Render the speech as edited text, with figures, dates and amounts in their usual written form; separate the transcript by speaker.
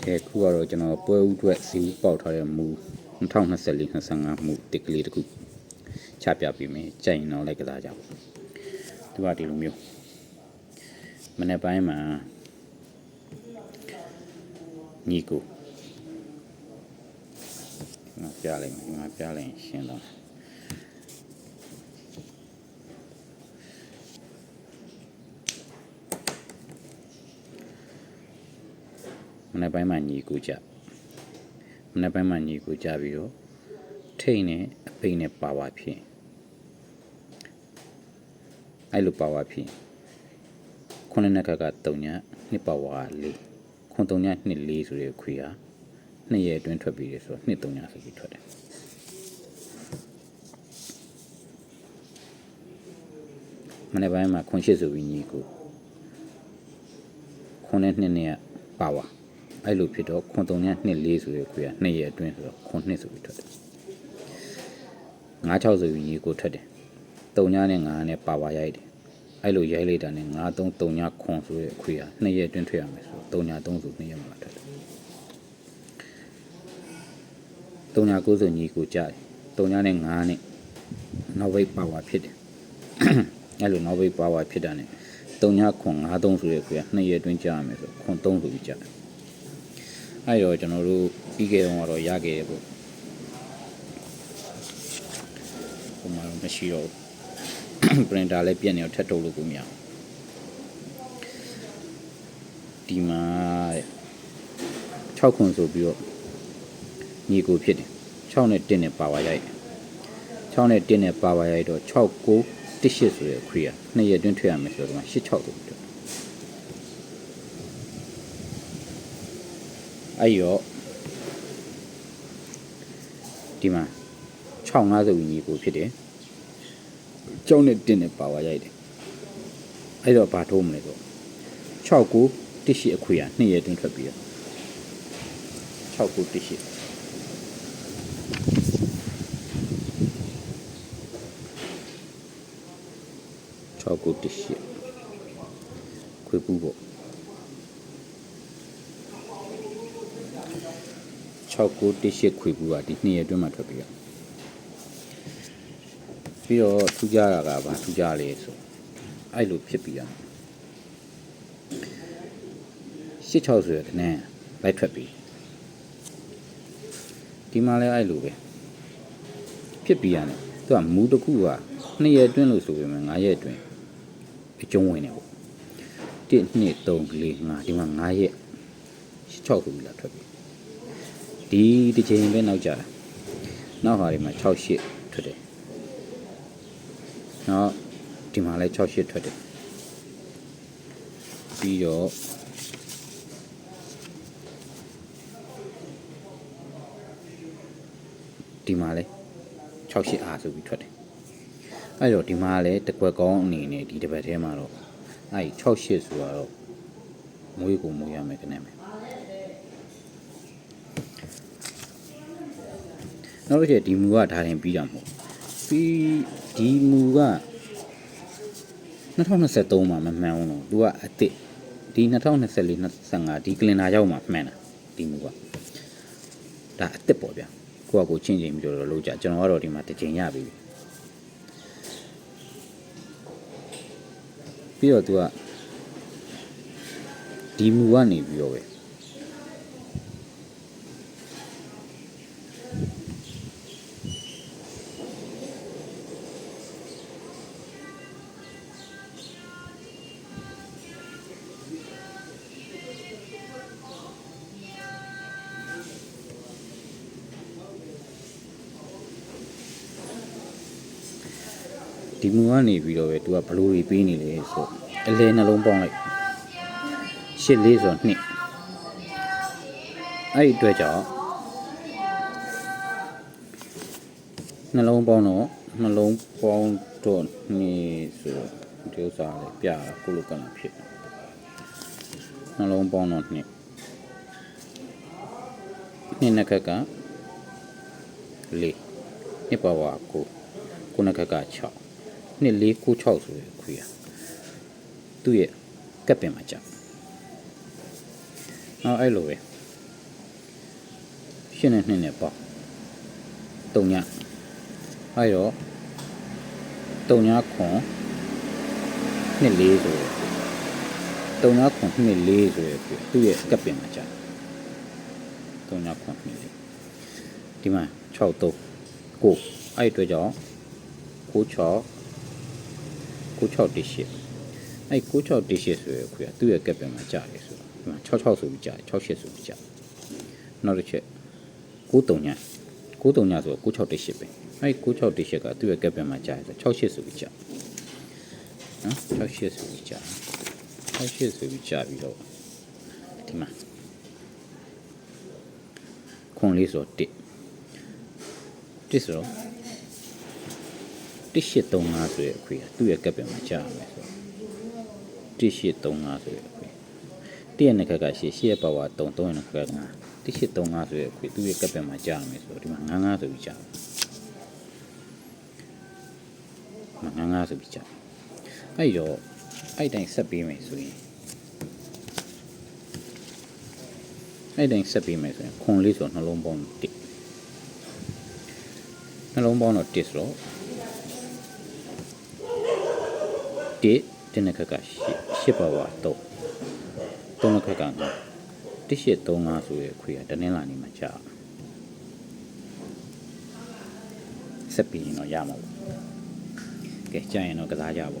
Speaker 1: ကဲခုကတော့ကျွန်တော်ပွဲဥအတွက်စီးပေါက်ထားတဲ့မူ2024-25မူတစ်ကလေးတစ်ခုချပြပေးမယ်ကြိုက်ရင်တော့လိုက်ကစားကြပါသူကဒီလိုမျိုးမနေ့ပိုင်းမှာညီကိုငါပြလိုက်မယ်ငါပြလိုက်ရှင်းတော့မနေ့ပိုင်းမှာညီကိုကြမနေ့ပိုင်းမှာညီကိုကြပြီးတော့ထိတ်နဲ့အပိတ်နဲ့ပါဝါဖြစ်အဲ့လိုပါဝါဖြစ်ခုနှစ်က3ညနှစ်ပါဝါ4ခု3ညနှစ်4ဆိုတဲ့ခွေဟာ2ရက်အတွင်းထွက်ပြီးတယ်ဆိုတော့2 3ညဆိုပြီးထွက်တယ်မနေ့ပိုင်းမှာခွန်8ဆိုပြီးညီကိုခုနှစ်နဲ့ပါဝါအဲ့လိုဖြစ်တော့ခွန်3ညနှစ်4ဆိုတဲ့ခွေက2ရက်အတွင်းဆိုတော့ခွန်2ဆိုပြီးထွက်တယ်9 6ဆိုပြီးညီကိုထွက်တယ်3ညနဲ့9နဲ့ပါဝါရိုက်တယ်အဲ့လိုရိုက်လိုက်တာနဲ့9 3 3ညခွန်ဆိုတဲ့ခွေက2ရက်အတွင်းထွက်ရမယ်ဆိုတော့3ည3ဆို2ရက်မှာထွက်တယ်3ည9ဆိုညီကိုကြားတယ်3ညနဲ့9နဲ့နောက်ဘိတ်ပါဝါဖြစ်တယ်အဲ့လိုနောက်ဘိတ်ပါဝါဖြစ်တာနဲ့3ညခွန်9 3ဆိုတဲ့ခွေက2ရက်အတွင်းကြားရမယ်ဆိုခွန်3ဆိုပြီးကြားတယ်အဲ့တော့ကျွန်တော်တို့ပြီးခဲ့တော့ရခဲ့တယ်ပေါ့ဟိုမှာမရှိတော့ printer လည်းပြက်နေတော့ထပ်ထုတ်လို့ကိုမရအောင်ဒီမှာ6ခွန်ဆိုပြီးတော့ညီကိုဖြစ်တယ်6နဲ့1နဲ့ပါဝါရိုက်6နဲ့1နဲ့ပါဝါရိုက်တော့6 9 1 8ဆိုတဲ့ခွေက2ရက်အတွင်းထွက်ရမယ်ဆိုတော့ဒီမှာ8 6ဆိုပြီးတော့အဲ့ရောဒီမှာ6 5ဆိုပြီးညီကိုဖြစ်တယ်ကျောင်းနဲ့1နဲ့ပါဝါရိုက်တယ်အဲ့တော့ဘာထိုးမလဲဆို6 9 1 8အခွေက2ရက်အတွင်းထွက်ပြီးတော့6 9 1 8 6 9 1 8ခွေပူပေါ့6 9 1 8ခွေပူကဒီ2ရက်အတွင်းမှာထွက်ပြီးတော့ပြီးတော့ထူးကြတာကဘာထူးကြလဲဆိုအဲ့လိုဖြစ်ပြီးတော့8 6ဆိုရတဲ့နဲ့လိုက်ထွက်ပြီးဒီမှာလည်းအဲ့လိုပဲဖြစ်ပြီးရတယ်သူကမူတစ်ခုက2ရက်အတွင်းလို့ဆိုပေမဲ့9ရက်အတွင်းအကျုံးဝင်နေပေါ့1 2 3 4 5ဒီမှာ9ရက်6ဆိုပြီးလာထွက်ပြီးဒီတစ်ချိန်ပဲနောက်ကြတာနောက်ဟာဒီမှာ6 8ထွက်တယ်နောက်ဒီမှာလည်း6 8ထွက်တယ်ပြီးတော့ဒီမှာလည်း6 8အားဆိုပြီးထွက်တယ်အဲ့တော့ဒီမှာလည်းတကွက်ကောင်းအနေနဲ့ဒီတစ်ပတ်ထဲမှာတော့အဲ့6 8ဆိုတော့မွေးကိုမွေးရမယ်ကနေမယ်နောက်တစ်ချက်ဒီမူကဒါတင်ပြီးတာမဟုတ်ပြီးဒီမူက2023မှာမမှန်ဘူးနော်သူကအစ်စ်ဒီ2024-25ဒီကလင်နာရောက်မှာမှန်တာဒီမူကဒါအစ်စ်ပေါ့ဗျာကိုချင်းချင်းပြီးတော့လို့ကြကျွန်တော်ကတော့ဒီမှာတစ်ချိန်ရပြီပြီးတော့သူကဒီမူကနေပြီးတော့ပဲဒီမူကနေပြီးတော့ပဲသူကဘလိုတွေပေးနေလဲဆိုအလဲနှလုံးပေါင်းလိုက်8 4ဆို2အဲ့ဒီအတွက်ကြောင့်နှလုံးပေါင်းတော့နှလုံးပေါင်းတော့2ဆိုဒီဥစ္စာလေးပြတာကိုလိုကလာဖြစ်နှလုံးပေါင်းတော့2နှစ်ခက်က4နှစ်ပါဝါ9ခုနှစ်ခက်က6နှစ်4 9 6ဆိုတဲ့ခွေးသူ့ရဲ့ကပ်ပင်မှာကြာနောက်အဲ့လိုပဲ ရှင်းနဲ့နှစ်နဲ့ပေါ့တုံညအဲ့တော့တုံညခွန်နှစ်လေးဆိုရယ်တုံညခွန်နှစ်လေးဆိုရယ်သူ့ရဲ့ကပ်ပင်မှာကြာတုံညခွန်နှစ်လေးဒီမှာ6 3 9အဲ့အတွက်ကြောင့်96 96 18အဲ့96 18ဆိုရယ်ခွေကသူ့ရဲ့ကပ်ပင်မှာကြာတယ်ဆိုတော့ဒီမှာ66ဆိုပြီးကြာ68ဆိုပြီးကြာနောက်တစ်ချက်93ည93ညဆိုတော့96 18ပဲအဲ့96 18ကသူ့ရဲ့ကပ်ပင်မှာကြာတယ်ဆို68ဆိုပြီးကြာနော်68ဆိုပြီးကြာ68ဆိုပြီးကြာပြီးတော့ဒီမှာခွန်လေးဆိုတော့1ဆိုတော့1835ဆိုရယ်အခွေကသူ့ရဲ့ကပ်ပင်မှာကြာရမယ်ဆို1835ဆိုရယ်အခွေ1ရဲ့နှစ်ခက်က8ရဲ့ပါဝါ3 3ရဲ့နှစ်ခက်က9 1835ဆိုရယ်အခွေသူ့ရဲ့ကပ်ပင်မှာကြာရမယ်ဆိုတော့ဒီမှာ95ဆိုပြီးကြာ95ဆိုပြီးကြာအဲ့တော့အဲ့တိုင်းဆက်ပေးမယ်ဆိုရင်အဲ့တိုင်းဆက်ပေးမယ်ဆိုရင်ခွန်လေးဆိုတော့နှလုံးပေါင်း1နှလုံးပေါင်းတော့1ဆိုတော့1နှစ်ခက်က8ပါဝါ3နှစ်ခက်က9 1835ဆိုရယ်ခွေကတနင်္လာနေ့မှာကြာဆက်ပြီးရင်တော့ရမှာပေါ့ကဲကြာရင်တော့ကစားကြပါ